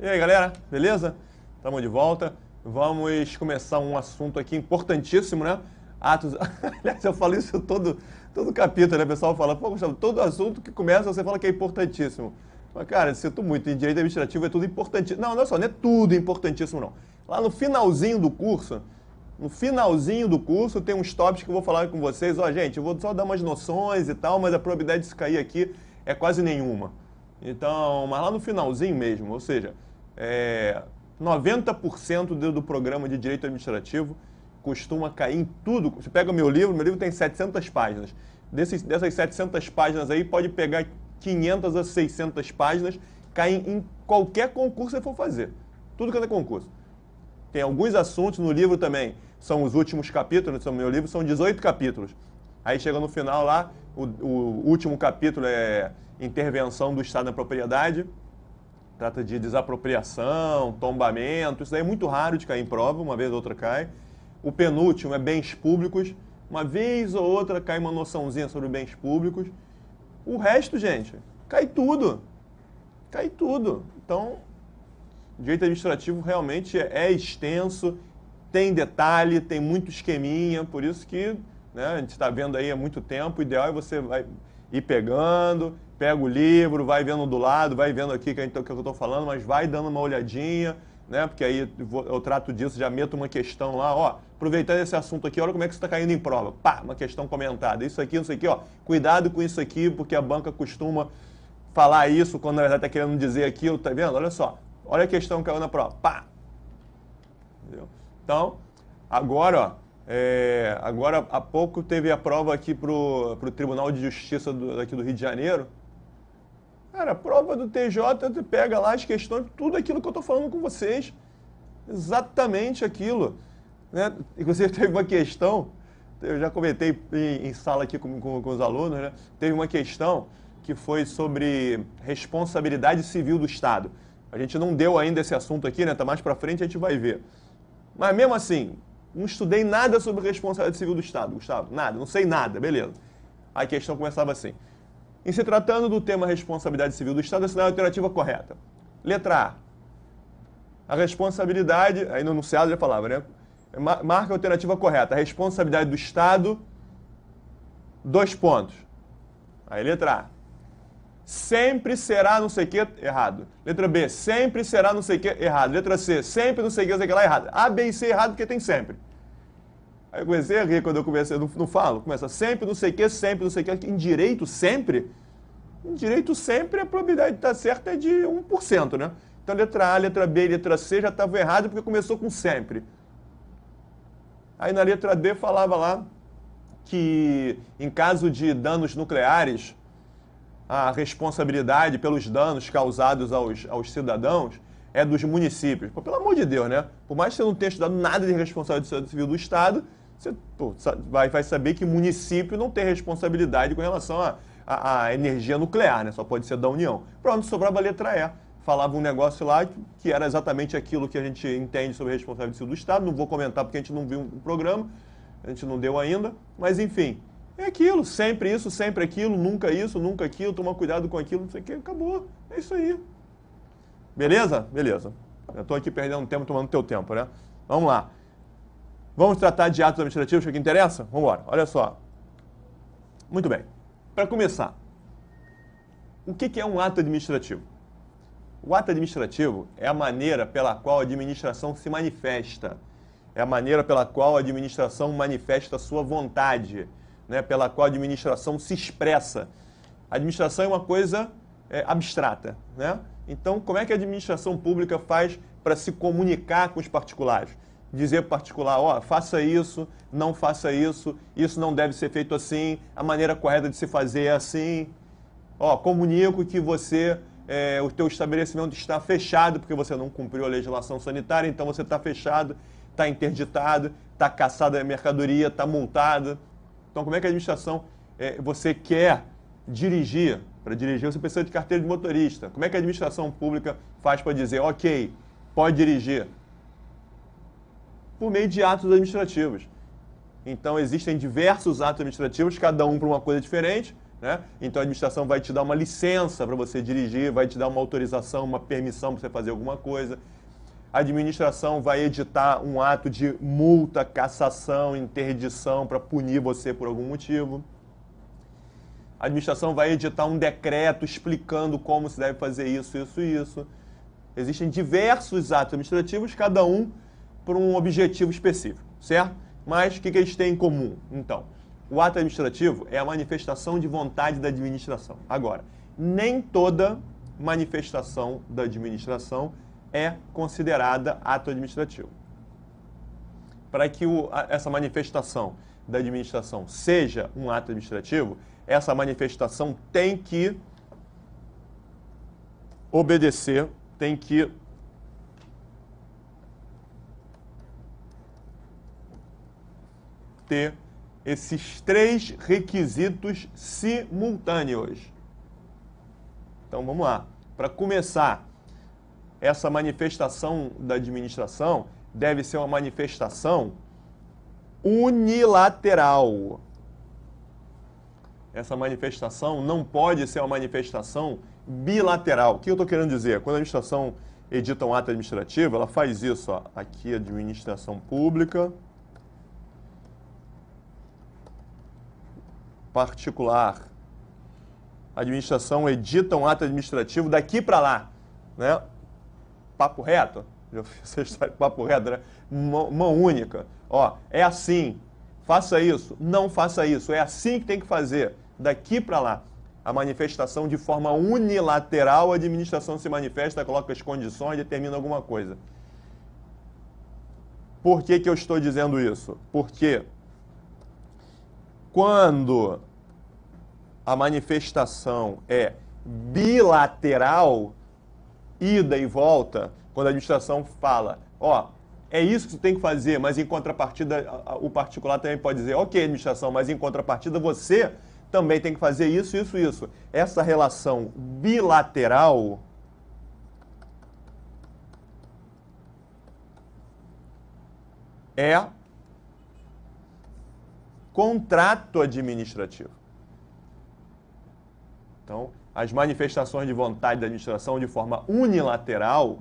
E aí, galera, beleza? Estamos de volta. Vamos começar um assunto aqui importantíssimo, né? Atos. Aliás, eu falo isso todo capítulo, né? O pessoal fala, pô, Gustavo, todo assunto que começa você fala que é importantíssimo. Mas, cara, sinto muito, em direito administrativo é tudo importantíssimo. Não, não é só, não é tudo importantíssimo, não. Lá no finalzinho do curso, tem uns tópicos que eu vou falar com vocês. Ó, gente, eu vou só dar umas noções e tal, mas a probabilidade de isso cair aqui é quase nenhuma. Então, mas lá no finalzinho mesmo, ou seja, 90% do programa de direito administrativo costuma cair em tudo. Você pega meu livro tem 700 páginas. Dessas 700 páginas aí, pode pegar 500 a 600 páginas, caem em qualquer concurso que você for fazer. Tudo que é concurso. Tem alguns assuntos no livro também, são os últimos capítulos, no meu livro são 18 capítulos. Aí chega no final lá, o último capítulo é intervenção do Estado na propriedade, trata de desapropriação, tombamento, isso daí é muito raro de cair em prova, uma vez ou outra cai. O penúltimo é bens públicos, uma vez ou outra cai uma noçãozinha sobre bens públicos. O resto, gente, cai tudo. Cai tudo. Então, direito administrativo realmente é extenso, tem detalhe, tem muito esqueminha, por isso que, né, a gente está vendo aí há muito tempo, o ideal é você vai ir pegando, pega o livro, vai vendo do lado, vai vendo aqui que eu estou falando, mas vai dando uma olhadinha, né, porque aí eu trato disso, já meto uma questão lá, ó, aproveitando esse assunto aqui, olha como é que isso está caindo em prova. Pá, uma questão comentada, isso aqui, ó, cuidado com isso aqui, porque a banca costuma falar isso quando na verdade está querendo dizer aquilo, tá vendo? Olha só, olha a questão que caiu na prova, pá! Entendeu? Então, agora, agora há pouco teve a prova aqui pro Tribunal de Justiça daqui do Rio de Janeiro. Cara, a prova do TJ, você pega lá as questões, tudo aquilo que eu estou falando com vocês. Exatamente aquilo. Né? Inclusive teve uma questão, eu já comentei em sala aqui com os alunos, né? Teve uma questão que foi sobre responsabilidade civil do Estado. A gente não deu ainda esse assunto aqui, né? Tá mais para frente, a gente vai ver. Mas mesmo assim, não estudei nada sobre responsabilidade civil do Estado, Gustavo. Nada, não sei nada, beleza. Aí a questão começava assim. Em se tratando do tema responsabilidade civil do Estado, assinar a alternativa correta. Letra A. A responsabilidade, aí no enunciado já falava, né? Marca a alternativa correta. A responsabilidade do Estado, 2 pontos. Aí letra A. Sempre será não sei o que, errado. Letra B, sempre será não sei o que, errado. Letra C, sempre não sei o que, não sei o que lá, errado. A, B e C errado porque tem sempre. Aí eu comecei a rir quando eu comecei, não falo, começa sempre não sei o que, sempre não sei o que. Em direito, sempre? Em direito, sempre a probabilidade de estar certa é de 1%, né? Então letra A, letra B e letra C já estavam erradas porque começou com sempre. Aí na letra D falava lá que em caso de danos nucleares, a responsabilidade pelos danos causados aos cidadãos é dos municípios. Pô, pelo amor de Deus, né? Por mais que você não tenha estudado nada de responsabilidade civil do Estado, você vai saber que município não tem responsabilidade com relação à energia nuclear, né? Só pode ser da União. Pronto, sobrava a letra E. Falava um negócio lá que era exatamente aquilo que a gente entende sobre responsabilidade civil do Estado. Não vou comentar porque a gente não viu o programa, a gente não deu ainda, mas enfim. É aquilo, sempre isso, sempre aquilo, nunca aquilo, toma cuidado com aquilo, não sei o que, acabou. É isso aí. Beleza? Beleza. Eu estou aqui perdendo tempo, tomando teu tempo, né? Vamos lá. Vamos tratar de atos administrativos, que é o que interessa? Vamos embora. Olha só. Muito bem. Para começar, o que é um ato administrativo? O ato administrativo é a maneira pela qual a administração se manifesta. É a maneira pela qual a administração manifesta a sua vontade, né, pela qual a administração se expressa. A administração é uma coisa abstrata, né? Então, como é que a administração pública faz para se comunicar com os particulares? Dizer para o particular, ó, faça isso não deve ser feito assim, a maneira correta de se fazer é assim. Ó, comunico que o teu estabelecimento está fechado porque você não cumpriu a legislação sanitária, então você está fechado, está interditado, está caçada a mercadoria, está multado. Então, como é que a administração, você quer dirigir? Para dirigir, você precisa de carteira de motorista. Como é que a administração pública faz para dizer, ok, pode dirigir? Por meio de atos administrativos. Então, existem diversos atos administrativos, cada um para uma coisa diferente, né? Então a administração vai te dar uma licença para você dirigir, vai te dar uma autorização, uma permissão para você fazer alguma coisa. A administração vai editar um ato de multa, cassação, interdição para punir você por algum motivo. A administração vai editar um decreto explicando como se deve fazer isso, isso e isso. Existem diversos atos administrativos, cada um por um objetivo específico, certo? Mas o que eles têm em comum? Então, o ato administrativo é a manifestação de vontade da administração. Agora, nem toda manifestação da administração é considerada ato administrativo. Para que essa manifestação da administração seja um ato administrativo, essa manifestação tem que obedecer, tem que ter esses 3 requisitos simultâneos. Então vamos lá. Para começar, essa manifestação da administração deve ser uma manifestação unilateral. Essa manifestação não pode ser uma manifestação bilateral. O que eu estou querendo dizer? Quando a administração edita um ato administrativo, ela faz isso, ó. Aqui, administração pública, particular. A administração edita um ato administrativo daqui para lá, né? Papo reto, já fiz essa história de papo reto, né? Mão única. Ó, é assim, faça isso, não faça isso, é assim que tem que fazer, daqui para lá. A manifestação de forma unilateral, a administração se manifesta, coloca as condições, determina alguma coisa. Por que eu estou dizendo isso? Porque quando a manifestação é bilateral, ida e volta, quando a administração fala, ó, é isso que você tem que fazer, mas em contrapartida, o particular também pode dizer, ok, administração, mas em contrapartida você também tem que fazer isso, isso, isso. Essa relação bilateral é contrato administrativo. Então, as manifestações de vontade da administração de forma unilaterais,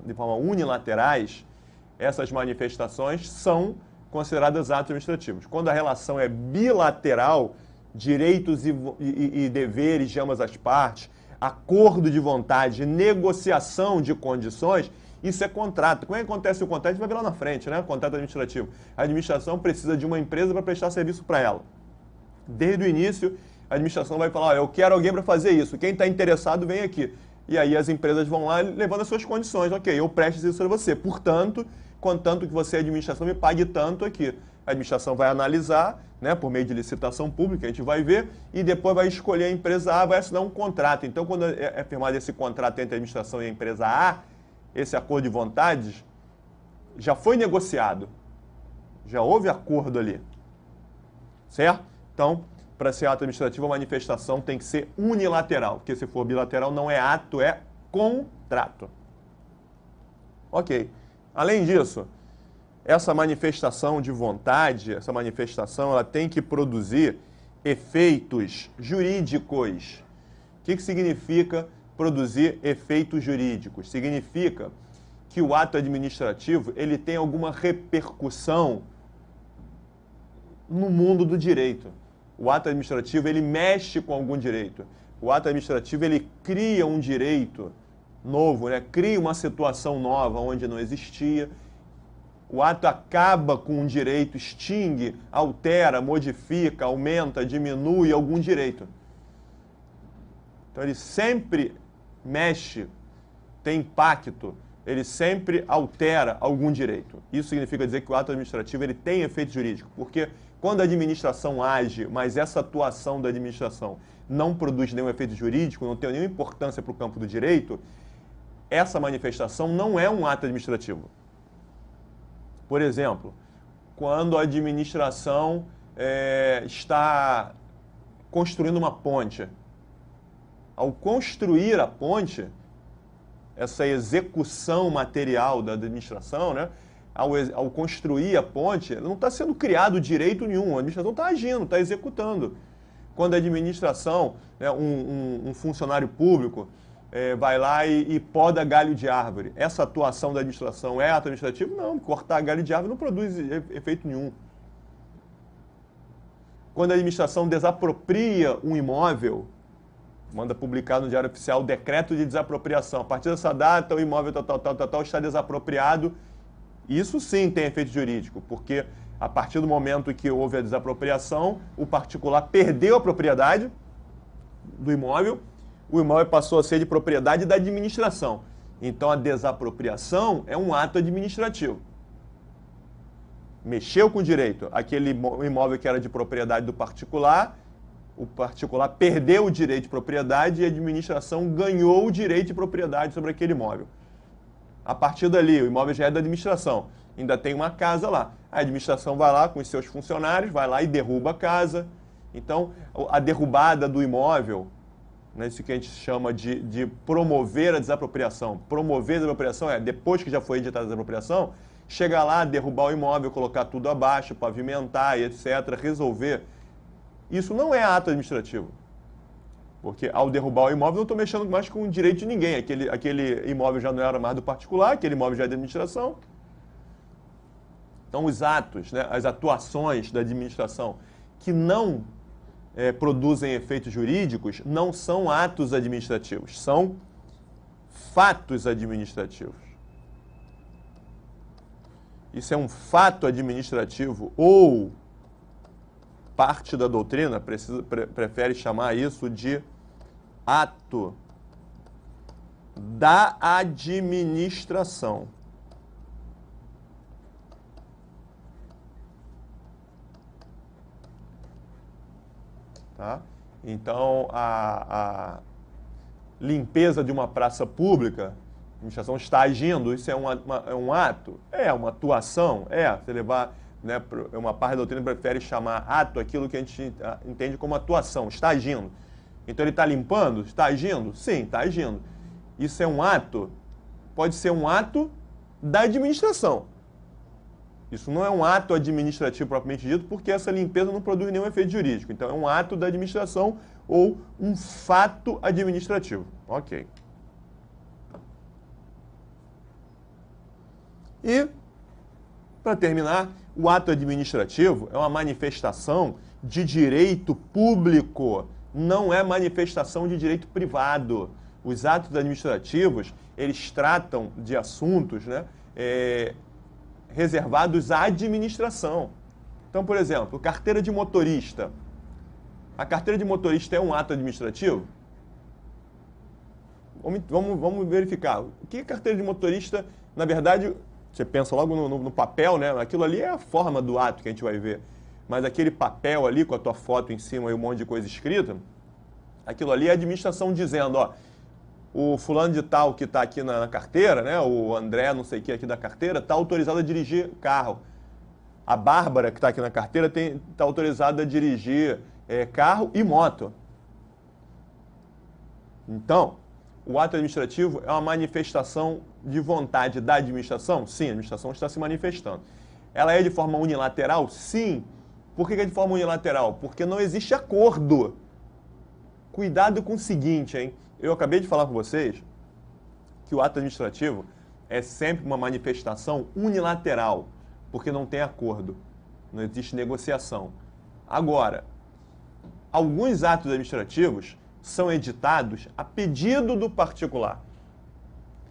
essas manifestações são consideradas atos administrativos. Quando a relação é bilateral, direitos e deveres de ambas as partes, acordo de vontade, negociação de condições, isso é contrato. Como é que acontece o contrato? A gente vai ver lá na frente, né? Contrato administrativo. A administração precisa de uma empresa para prestar serviço para ela. Desde o início, a administração vai falar, eu quero alguém para fazer isso, quem está interessado vem aqui. E aí as empresas vão lá levando as suas condições, ok, eu presto isso para você, portanto, contanto que você, a administração, me pague tanto aqui. A administração vai analisar, né, por meio de licitação pública, a gente vai ver, e depois vai escolher a empresa A, vai assinar um contrato. Então, quando é firmado esse contrato entre a administração e a empresa A, esse acordo de vontades já foi negociado, já houve acordo ali, certo? Então, para ser ato administrativo, a manifestação tem que ser unilateral, porque se for bilateral não é ato, é contrato. Ok. Além disso, essa manifestação de vontade, essa manifestação, ela tem que produzir efeitos jurídicos. O que significa produzir efeitos jurídicos? Significa que o ato administrativo ele tem alguma repercussão no mundo do direito. O ato administrativo, ele mexe com algum direito. O ato administrativo, ele cria um direito novo, né? Cria uma situação nova onde não existia. O ato acaba com um direito, extingue, altera, modifica, aumenta, diminui algum direito. Então, ele sempre mexe, tem impacto, ele sempre altera algum direito. Isso significa dizer que o ato administrativo ele tem efeito jurídico, porque quando a administração age, mas essa atuação da administração não produz nenhum efeito jurídico, não tem nenhuma importância para o campo do direito, essa manifestação não é um ato administrativo. Por exemplo, quando a administração está construindo uma ponte. Ao construir a ponte, essa execução material da administração, né? Ao construir a ponte, não está sendo criado direito nenhum, a administração está agindo, está executando. Quando a administração, né, um funcionário público, vai lá e poda galho de árvore. Essa atuação da administração é ato administrativo? Não, cortar galho de árvore não produz efeito nenhum. Quando a administração desapropria um imóvel, manda publicar no Diário Oficial o decreto de desapropriação. A partir dessa data, o imóvel tal está desapropriado. Isso sim tem efeito jurídico, porque a partir do momento que houve a desapropriação, o particular perdeu a propriedade do imóvel, o imóvel passou a ser de propriedade da administração. Então, a desapropriação é um ato administrativo. Mexeu com o direito. Aquele imóvel que era de propriedade do particular, o particular perdeu o direito de propriedade e a administração ganhou o direito de propriedade sobre aquele imóvel. A partir dali, o imóvel já é da administração. Ainda tem uma casa lá. A administração vai lá com os seus funcionários, vai lá e derruba a casa. Então, a derrubada do imóvel, né, isso que a gente chama de promover a desapropriação. Promover a desapropriação é, depois que já foi editada a desapropriação, chegar lá, derrubar o imóvel, colocar tudo abaixo, pavimentar e etc., resolver. Isso não é ato administrativo. Porque ao derrubar o imóvel, eu não estou mexendo mais com o direito de ninguém. Aquele imóvel já não era mais do particular, aquele imóvel já é da administração. Então, os atos, né, as atuações da administração que não produzem efeitos jurídicos não são atos administrativos, são fatos administrativos. Isso é um fato administrativo ou parte da doutrina prefere chamar isso de ato da administração. Tá? Então, a limpeza de uma praça pública, a administração está agindo, isso é um ato? É uma atuação? Você levar, né, uma parte da doutrina prefere chamar ato aquilo que a gente entende como atuação, está agindo. Então, ele está limpando? Está agindo? Sim, está agindo. Isso é um ato? Pode ser um ato da administração. Isso não é um ato administrativo propriamente dito, porque essa limpeza não produz nenhum efeito jurídico. Então, é um ato da administração ou um fato administrativo. Ok. E, para terminar, o ato administrativo é uma manifestação de direito público, não é manifestação de direito privado. Os atos administrativos, eles tratam de assuntos, né, reservados à administração. Então, por exemplo, carteira de motorista. A carteira de motorista é um ato administrativo? Vamos verificar. O que é carteira de motorista? Na verdade, você pensa logo no papel, né? Aquilo ali é a forma do ato que a gente vai ver. Mas aquele papel ali, com a tua foto em cima e um monte de coisa escrita, aquilo ali é a administração dizendo, ó, o fulano de tal que está aqui na carteira, né, o André, não sei o que aqui da carteira, está autorizado a dirigir carro. A Bárbara, que está aqui na carteira, está autorizada a dirigir carro e moto. Então, o ato administrativo é uma manifestação de vontade da administração? Sim, a administração está se manifestando. Ela é de forma unilateral? Sim. Por que é de forma unilateral? Porque não existe acordo. Cuidado com o seguinte, hein? Eu acabei de falar com vocês que o ato administrativo é sempre uma manifestação unilateral, porque não tem acordo, não existe negociação. Agora, alguns atos administrativos são editados a pedido do particular.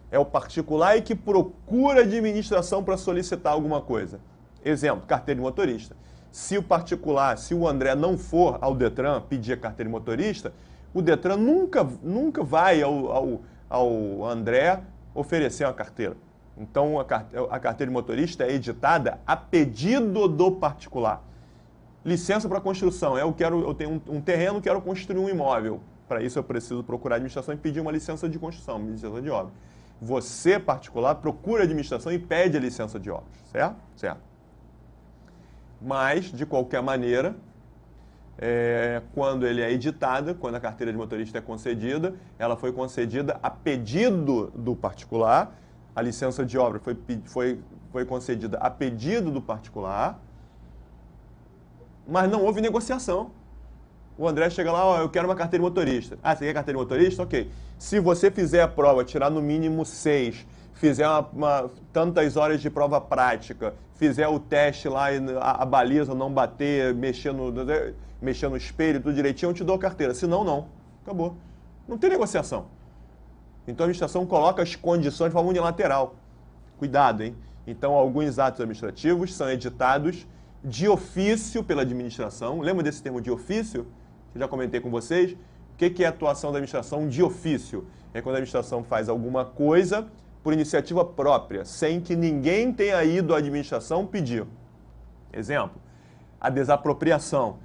É o particular que procura a administração para solicitar alguma coisa. Exemplo, carteira de motorista. Se o particular, se o André não for ao Detran pedir a carteira de motorista, o Detran nunca vai ao André oferecer uma carteira. Então, a carteira de motorista é editada a pedido do particular. Licença para construção. Eu tenho um terreno, quero construir um imóvel. Para isso, eu preciso procurar a administração e pedir uma licença de construção, uma licença de obra. Você, particular, procura a administração e pede a licença de obras. Certo? Certo. Mas, de qualquer maneira, quando ele é editada, quando a carteira de motorista é concedida, ela foi concedida a pedido do particular, a licença de obra foi concedida a pedido do particular, mas não houve negociação. O André chega lá, ó, eu quero uma carteira de motorista. Ah, você quer carteira de motorista? Ok. Se você fizer a prova, tirar no mínimo 6, fizer tantas horas de prova prática, fizer o teste lá, a baliza não bater, mexer no espelho, tudo direitinho, eu te dou a carteira. Se não, não. Acabou. Não tem negociação. Então a administração coloca as condições de forma unilateral. Cuidado, hein? Então alguns atos administrativos são editados de ofício pela administração. Lembra desse termo de ofício? Que eu já comentei com vocês. O que é a atuação da administração de ofício? É quando a administração faz alguma coisa por iniciativa própria, sem que ninguém tenha ido à administração pedir. Exemplo, a desapropriação.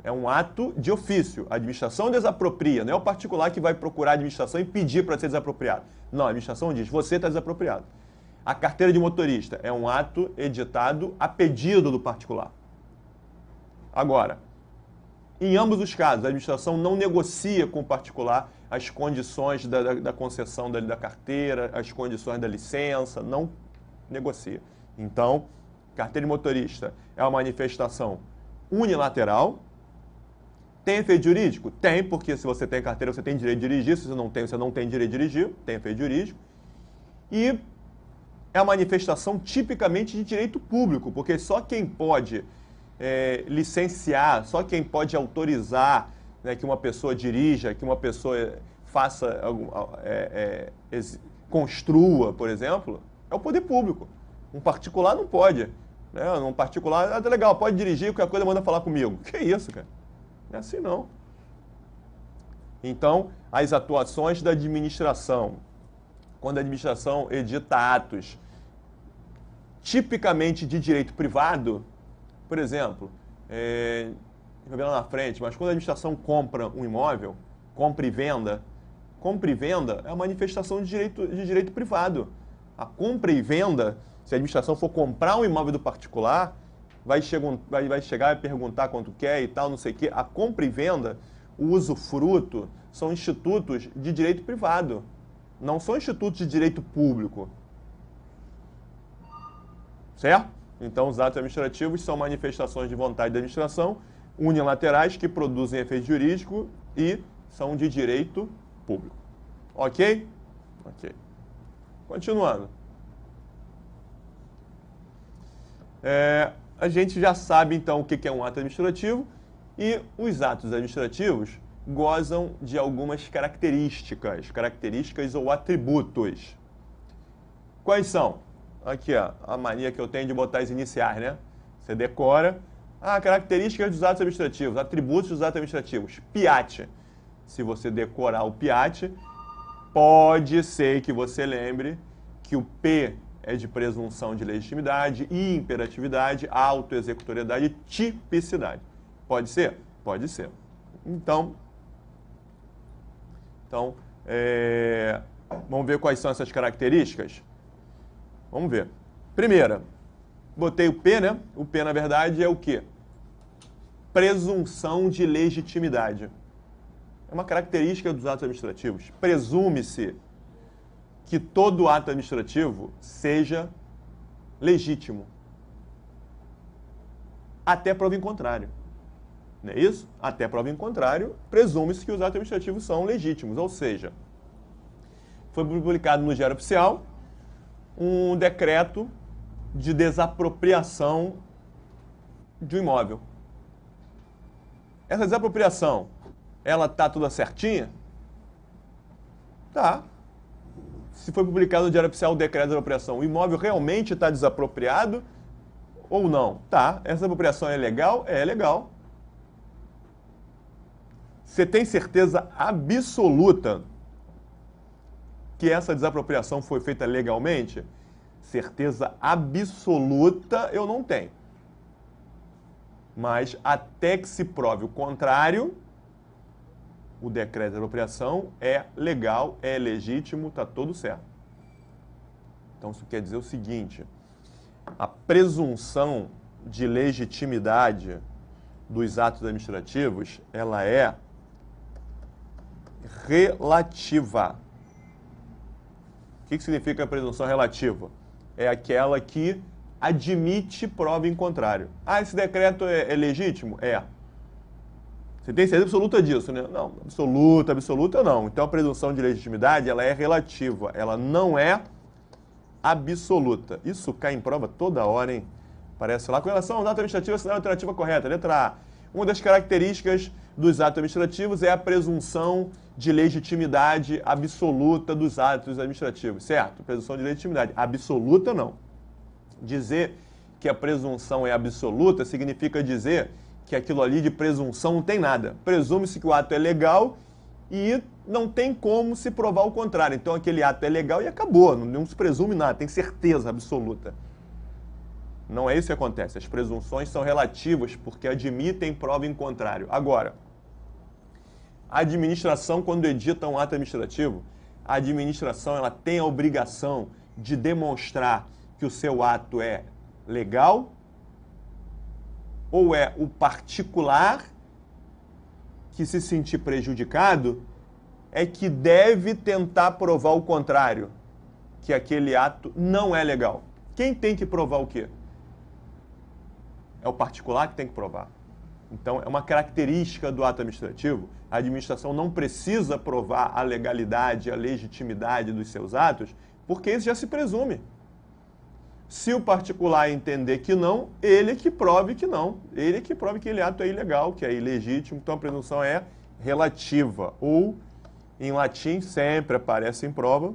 É um ato de ofício. A administração desapropria, não é o particular que vai procurar a administração e pedir para ser desapropriado. Não, a administração diz, você está desapropriado. A carteira de motorista é um ato editado a pedido do particular. Agora, em ambos os casos, a administração não negocia com o particular as condições da concessão da carteira, as condições da licença, não negocia. Então, carteira de motorista é uma manifestação unilateral. Tem efeito jurídico? Tem, porque se você tem carteira, você tem direito de dirigir. Se você não tem direito de dirigir, tem efeito jurídico. E é a manifestação tipicamente de direito público, porque só quem pode licenciar, só quem pode autorizar, né, que uma pessoa dirija, que uma pessoa faça, construa, por exemplo, é o poder público. Um particular não pode. Né? Um particular, legal, pode dirigir, qualquer coisa manda falar comigo. Que isso, cara? Não é assim não. Então, as atuações da administração, quando a administração edita atos tipicamente de direito privado, por exemplo, vou ver lá na frente, mas quando a administração compra um imóvel, compra e venda é a manifestação de direito privado. A compra e venda, se a administração for comprar um imóvel do particular, vai chegar e perguntar quanto quer e tal, não sei o quê. A compra e venda, o usufruto, são institutos de direito privado. Não são institutos de direito público. Certo? Então, os atos administrativos são manifestações de vontade da administração, unilaterais, que produzem efeito jurídico e são de direito público. Ok? Ok. Continuando. A gente já sabe, então, o que é um ato administrativo e os atos administrativos gozam de algumas características ou atributos. Quais são? Aqui, ó, a mania que eu tenho de botar as iniciais, né? Você decora. Características dos atos administrativos, atributos dos atos administrativos. PIAT. Se você decorar o PIAT, pode ser que você lembre que o P é de presunção de legitimidade, imperatividade, autoexecutoriedade e tipicidade. Pode ser? Pode ser. Então, vamos ver quais são essas características? Vamos ver. Primeira, botei o P, né? O P, na verdade, é o quê? Presunção de legitimidade. É uma característica dos atos administrativos. Presume-se que todo ato administrativo seja legítimo. Até prova em contrário. Não é isso? Até prova em contrário, presume-se que os atos administrativos são legítimos. Ou seja, foi publicado no Diário Oficial um decreto de desapropriação de um imóvel. Essa desapropriação, ela está toda certinha? Tá. Se foi publicado no Diário Oficial o decreto de desapropriação, o imóvel realmente está desapropriado ou não? Tá. Essa desapropriação é legal? É legal. Você tem certeza absoluta que essa desapropriação foi feita legalmente? Certeza absoluta eu não tenho. Mas até que se prove o contrário, o decreto de desapropriação é legal, é legítimo, está tudo certo. Então isso quer dizer o seguinte: a presunção de legitimidade dos atos administrativos, ela é relativa. O que significa a presunção relativa? É aquela que admite prova em contrário. Esse decreto é legítimo? É. Você tem certeza absoluta disso, né? Não, absoluta não. Então a presunção de legitimidade, ela é relativa, ela não é absoluta. Isso cai em prova toda hora, hein? Parece lá. Com relação aos atos administrativos, assinale a alternativa correta. Letra A. Uma das características dos atos administrativos é a presunção de legitimidade absoluta dos atos administrativos. Certo? Presunção de legitimidade. Absoluta, não. Dizer que a presunção é absoluta significa dizer que aquilo ali de presunção não tem nada. Presume-se que o ato é legal e não tem como se provar o contrário. Então aquele ato é legal e acabou, não se presume nada, tem certeza absoluta. Não é isso que acontece. As presunções são relativas porque admitem prova em contrário. Agora, a administração, quando edita um ato administrativo, a administração ela tem a obrigação de demonstrar que o seu ato é legal ou é o particular que se sentir prejudicado é que deve tentar provar o contrário, que aquele ato não é legal. Quem tem que provar o quê? É o particular que tem que provar. Então, é uma característica do ato administrativo. A administração não precisa provar a legalidade, a legitimidade dos seus atos, porque isso já se presume. Se o particular entender que não, ele é que prove que não. Ele é que prove que aquele ato é ilegal, que é ilegítimo. Então, a presunção é relativa. Ou, em latim, sempre aparece em prova,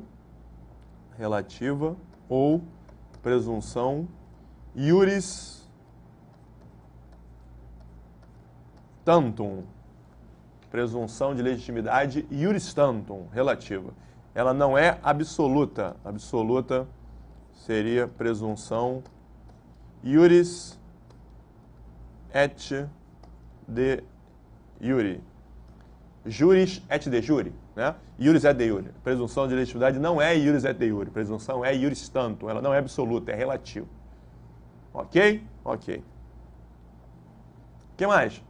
relativa ou presunção iuris tantum. Presunção de legitimidade iuris tantum, relativa. Ela não é absoluta. Absoluta seria presunção iuris et de iure. Juris et de jure, né? Iuris et de iure. Presunção de legitimidade não é iuris et de iure. Presunção é iuris tantum. Ela não é absoluta, é relativa. Ok? Ok. O que mais?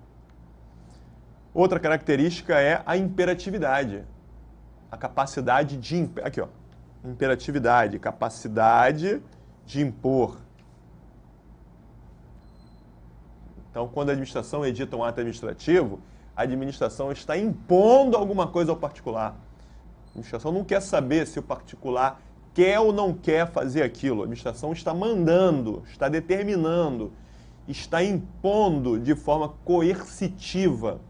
Outra característica é a imperatividade. A capacidade de... Aqui, ó. Imperatividade, capacidade de impor. Então, quando a administração edita um ato administrativo, a administração está impondo alguma coisa ao particular. A administração não quer saber se o particular quer ou não quer fazer aquilo. A administração está mandando, está determinando, está impondo de forma coercitiva.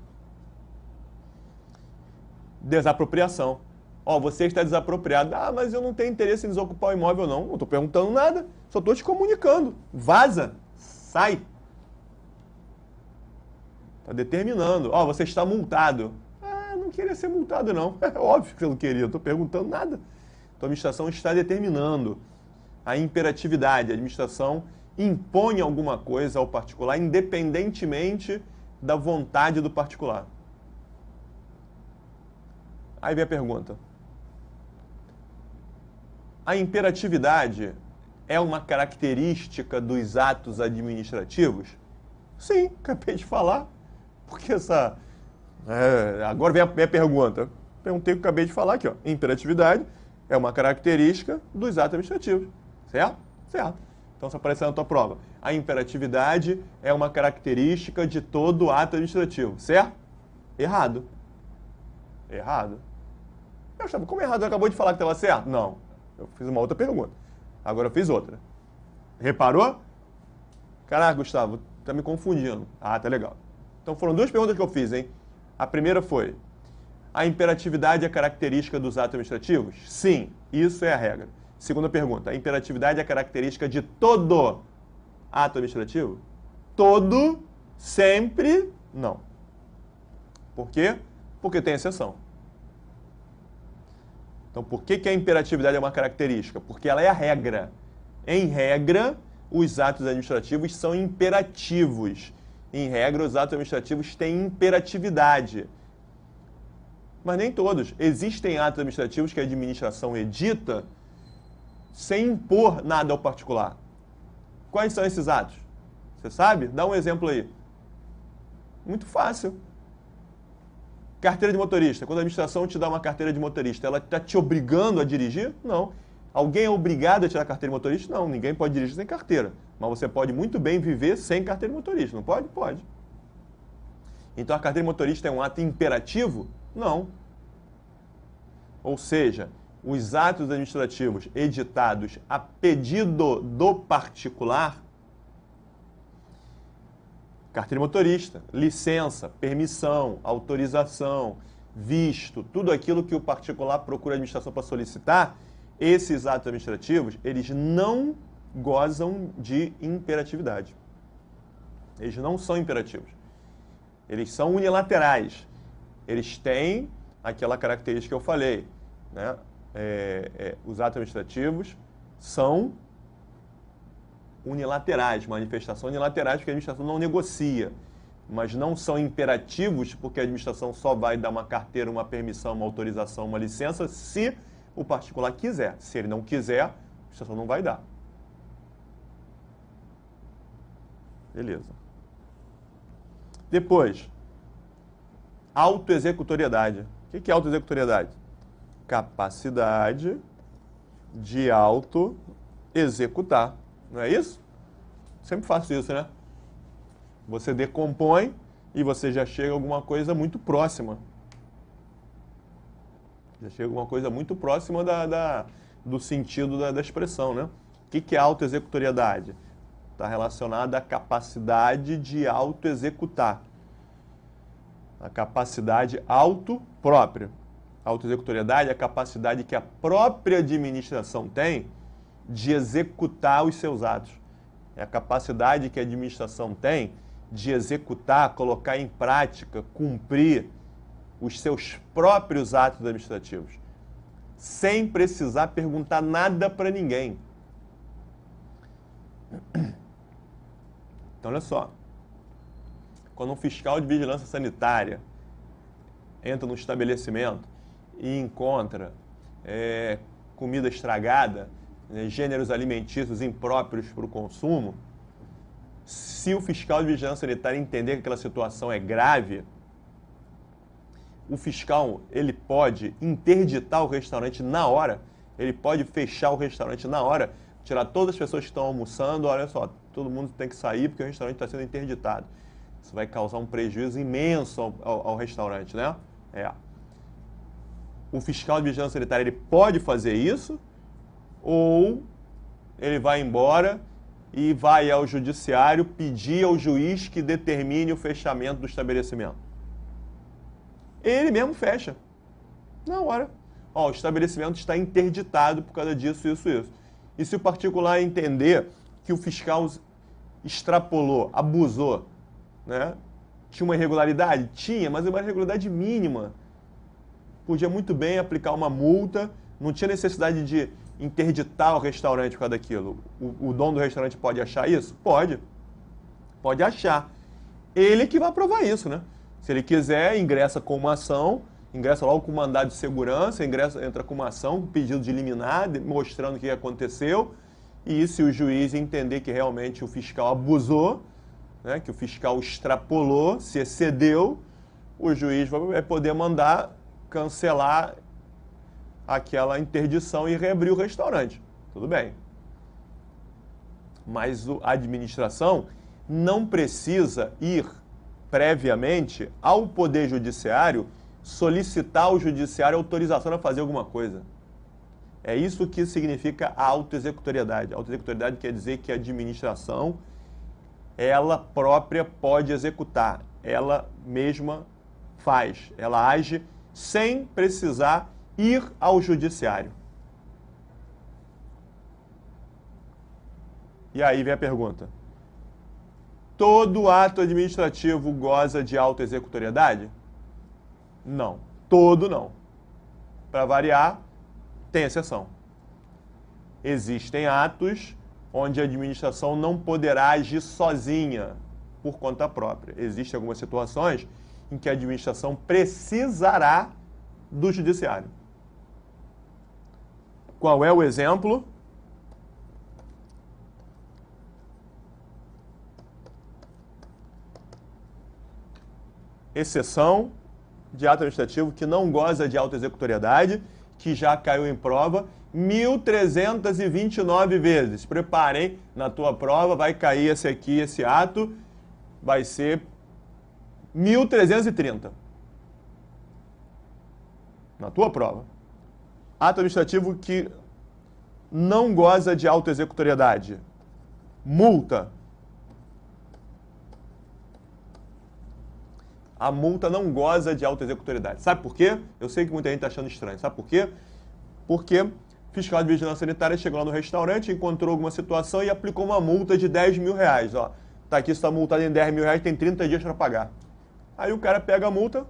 Desapropriação. Ó, você está desapropriado. Ah, mas eu não tenho interesse em desocupar o imóvel, não. Não estou perguntando nada. Só estou te comunicando. Vaza. Sai. Está determinando. Ó, você está multado. Ah, não queria ser multado, não. É óbvio que eu não queria. Estou perguntando nada. Então, a administração está determinando a imperatividade. A administração impõe alguma coisa ao particular, independentemente da vontade do particular. Aí vem a pergunta. A imperatividade é uma característica dos atos administrativos? Sim, acabei de falar. Porque essa... agora vem a pergunta. Perguntei o que eu acabei de falar aqui, ó. Imperatividade é uma característica dos atos administrativos. Certo? Certo. Então, se aparecer na tua prova. A imperatividade é uma característica de todo ato administrativo. Certo? Errado. Errado. Como errado? Acabou de falar que estava certo? Não. Eu fiz uma outra pergunta. Agora eu fiz outra. Reparou? Caraca, Gustavo, tá me confundindo. Ah, tá legal. Então foram duas perguntas que eu fiz, hein? A primeira foi: a imperatividade é característica dos atos administrativos? Sim, isso é a regra. Segunda pergunta: a imperatividade é característica de todo ato administrativo? Todo, sempre, não. Por quê? Porque tem exceção. Então, por que a imperatividade é uma característica? Porque ela é a regra. Em regra, os atos administrativos são imperativos. Em regra, os atos administrativos têm imperatividade. Mas nem todos. Existem atos administrativos que a administração edita sem impor nada ao particular. Quais são esses atos? Você sabe? Dá um exemplo aí. Muito fácil. Carteira de motorista. Quando a administração te dá uma carteira de motorista, ela está te obrigando a dirigir? Não. Alguém é obrigado a tirar a carteira de motorista? Não. Ninguém pode dirigir sem carteira. Mas você pode muito bem viver sem carteira de motorista. Não pode? Pode. Então a carteira de motorista é um ato imperativo? Não. Ou seja, os atos administrativos editados a pedido do particular, carteira de motorista, licença, permissão, autorização, visto, tudo aquilo que o particular procura a administração para solicitar, esses atos administrativos, eles não gozam de imperatividade. Eles não são imperativos. Eles são unilaterais. Eles têm aquela característica que eu falei, né? Os atos administrativos são unilaterais, manifestação unilaterais, porque a administração não negocia, mas não são imperativos, porque a administração só vai dar uma carteira, uma permissão, uma autorização, uma licença, se o particular quiser. Se ele não quiser, a administração não vai dar. Beleza. Depois, autoexecutoriedade. O que é autoexecutoriedade? Capacidade de auto-executar. Não é isso? Sempre faço isso, né? Você decompõe e você já chega a alguma coisa muito próxima. Já chega a alguma coisa muito próxima do sentido da expressão, né? O que é autoexecutoriedade? Está relacionada à capacidade de auto-executar. A capacidade própria. A autoexecutoriedade é a capacidade que a própria administração tem de executar os seus atos. É a capacidade que a administração tem de executar, colocar em prática, cumprir os seus próprios atos administrativos, sem precisar perguntar nada para ninguém. Então, olha só. Quando um fiscal de vigilância sanitária entra num estabelecimento e encontra comida estragada, gêneros alimentícios impróprios para o consumo, se o fiscal de vigilância sanitária entender que aquela situação é grave, o fiscal ele pode interditar o restaurante na hora, ele pode fechar o restaurante na hora, tirar todas as pessoas que estão almoçando, olha só, todo mundo tem que sair porque o restaurante está sendo interditado. Isso vai causar um prejuízo imenso ao restaurante, né? O fiscal de vigilância sanitária ele pode fazer isso, ou ele vai embora e vai ao judiciário pedir ao juiz que determine o fechamento do estabelecimento. Ele mesmo fecha, na hora. Ó, o estabelecimento está interditado por causa disso, isso, isso. E se o particular entender que o fiscal extrapolou, abusou, né? Tinha uma irregularidade? Tinha, mas uma irregularidade mínima. Podia muito bem aplicar uma multa, não tinha necessidade de interditar o restaurante por causa daquilo. O dono do restaurante pode achar isso? Pode. Pode achar. Ele que vai provar isso, né? Se ele quiser, ingressa com uma ação, ingressa logo com um mandado de segurança, entra com uma ação, com pedido de liminar, mostrando o que aconteceu. E se o juiz entender que realmente o fiscal abusou, né, que o fiscal extrapolou, se excedeu, o juiz vai poder mandar cancelar aquela interdição e reabrir o restaurante. Tudo bem. Mas a administração não precisa ir previamente ao Poder Judiciário solicitar ao Judiciário autorização para fazer alguma coisa. É isso que significa a autoexecutoriedade. A autoexecutoriedade quer dizer que a administração, ela própria pode executar, ela mesma faz, ela age sem precisar ir ao Judiciário. E aí vem a pergunta. Todo ato administrativo goza de autoexecutoriedade? Não. Todo não. Para variar, tem exceção. Existem atos onde a administração não poderá agir sozinha, por conta própria. Existem algumas situações em que a administração precisará do Judiciário. Qual é o exemplo? Exceção de ato administrativo que não goza de autoexecutoriedade, que já caiu em prova 1.329 vezes. Preparem, na tua prova vai cair esse aqui, esse ato, vai ser 1.330. Na tua prova. Ato administrativo que não goza de autoexecutoriedade. Multa. A multa não goza de autoexecutoriedade. Sabe por quê? Eu sei que muita gente está achando estranho. Sabe por quê? Porque o fiscal de vigilância sanitária chegou lá no restaurante, encontrou alguma situação e aplicou uma multa de 10 mil reais. Ó, tá aqui, você está multado em 10 mil reais, tem 30 dias para pagar. Aí o cara pega a multa,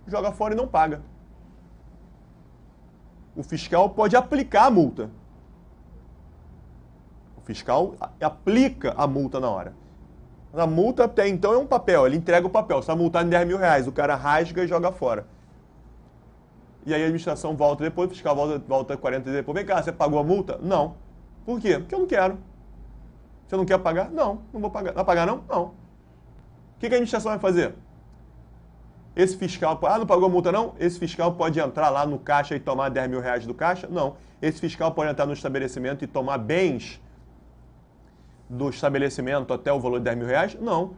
joga fora e não paga. O fiscal pode aplicar a multa. O fiscal aplica a multa na hora. A multa até então é um papel, ele entrega o papel. Você está multado em 10 mil reais, o cara rasga e joga fora. E aí a administração volta depois, o fiscal volta 40 dias depois. Vem cá, você pagou a multa? Não. Por quê? Porque eu não quero. Você não quer pagar? Não, não vou pagar. Vai pagar não? Não. O que a administração vai fazer? Esse fiscal, não pagou a multa não? Esse fiscal pode entrar lá no caixa e tomar 10 mil reais do caixa? Não. Esse fiscal pode entrar no estabelecimento e tomar bens do estabelecimento até o valor de 10 mil reais? Não.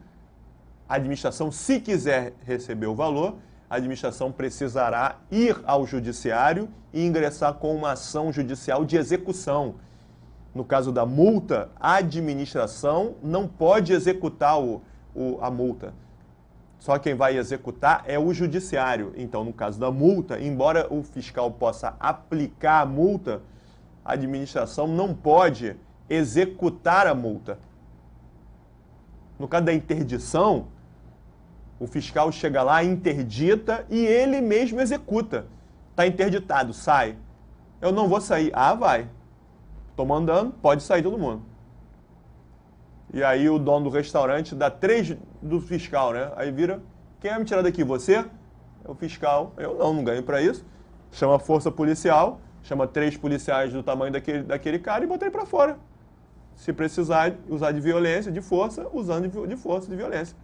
A administração, se quiser receber o valor, a administração precisará ir ao judiciário e ingressar com uma ação judicial de execução. No caso da multa, a administração não pode executar a multa. Só quem vai executar é o judiciário. Então, no caso da multa, embora o fiscal possa aplicar a multa, a administração não pode executar a multa. No caso da interdição, o fiscal chega lá, interdita e ele mesmo executa. Está interditado, sai. Eu não vou sair. Ah, vai. Estou mandando, pode sair todo mundo. E aí o dono do restaurante dá 3 do fiscal, né? Aí vira, quem vai me tirar daqui? Você? É o fiscal. Eu não ganho para isso. Chama a força policial, chama 3 policiais do tamanho daquele cara e bota ele para fora. Se precisar usar de violência, de força, usando de força, de violência.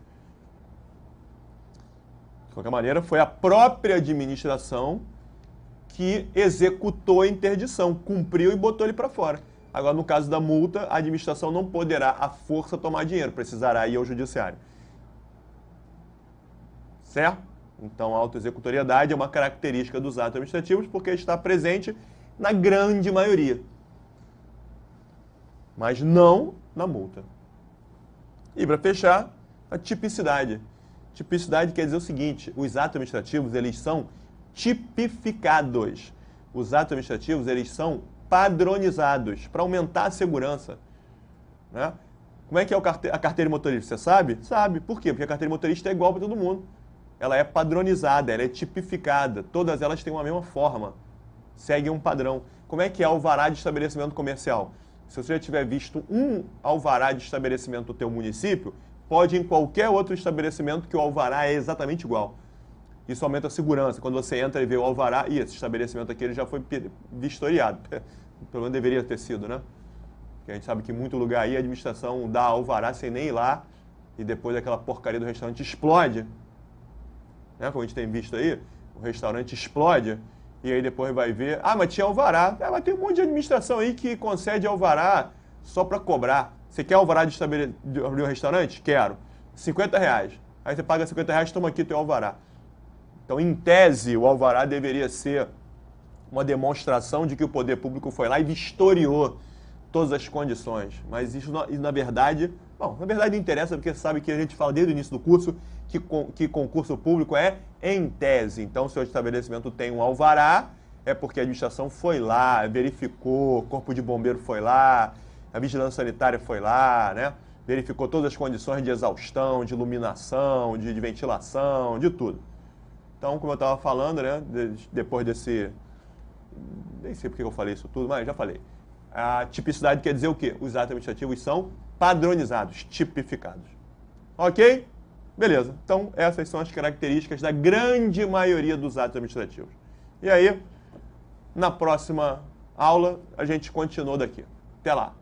De qualquer maneira, foi a própria administração que executou a interdição, cumpriu e botou ele para fora. Agora, no caso da multa, a administração não poderá, à força, tomar dinheiro, precisará ir ao judiciário. Certo? Então, a autoexecutoriedade é uma característica dos atos administrativos porque está presente na grande maioria, mas não na multa. E, para fechar, a tipicidade. Tipicidade quer dizer o seguinte, os atos administrativos, eles são tipificados. Os atos administrativos, eles são padronizados para aumentar a segurança. Né? Como é que é a carteira de motorista? Você sabe? Sabe. Por quê? Porque a carteira de motorista é igual para todo mundo. Ela é padronizada, ela é tipificada. Todas elas têm uma mesma forma. Seguem um padrão. Como é que é o alvará de estabelecimento comercial? Se você já tiver visto um alvará de estabelecimento do teu município, pode ir em qualquer outro estabelecimento que o alvará é exatamente igual. Isso aumenta a segurança. Quando você entra e vê o alvará, esse estabelecimento aqui ele já foi vistoriado. Pelo menos deveria ter sido, né? Porque a gente sabe que em muito lugar aí a administração dá alvará sem nem ir lá e depois aquela porcaria do restaurante explode. Né? Como a gente tem visto aí, o restaurante explode e aí depois vai ver, mas tinha alvará. Mas tem um monte de administração aí que concede alvará só para cobrar. Você quer alvará de abrir um restaurante? Quero. 50 reais. Aí você paga 50 reais, toma aqui teu alvará. Então, em tese, o alvará deveria ser uma demonstração de que o poder público foi lá e vistoriou todas as condições. Mas isso, na verdade, na verdade não interessa, porque você sabe que a gente fala desde o início do curso que concurso público é em tese. Então, se o estabelecimento tem um alvará, é porque a administração foi lá, verificou, o corpo de bombeiro foi lá, a vigilância sanitária foi lá, né? Verificou todas as condições de exaustão, de iluminação, de ventilação, de tudo. Então, como eu estava falando, né, depois desse... Nem sei porque eu falei isso tudo, mas já falei. A tipicidade quer dizer o quê? Os atos administrativos são padronizados, tipificados. Ok? Beleza. Então, essas são as características da grande maioria dos atos administrativos. E aí, na próxima aula, a gente continua daqui. Até lá.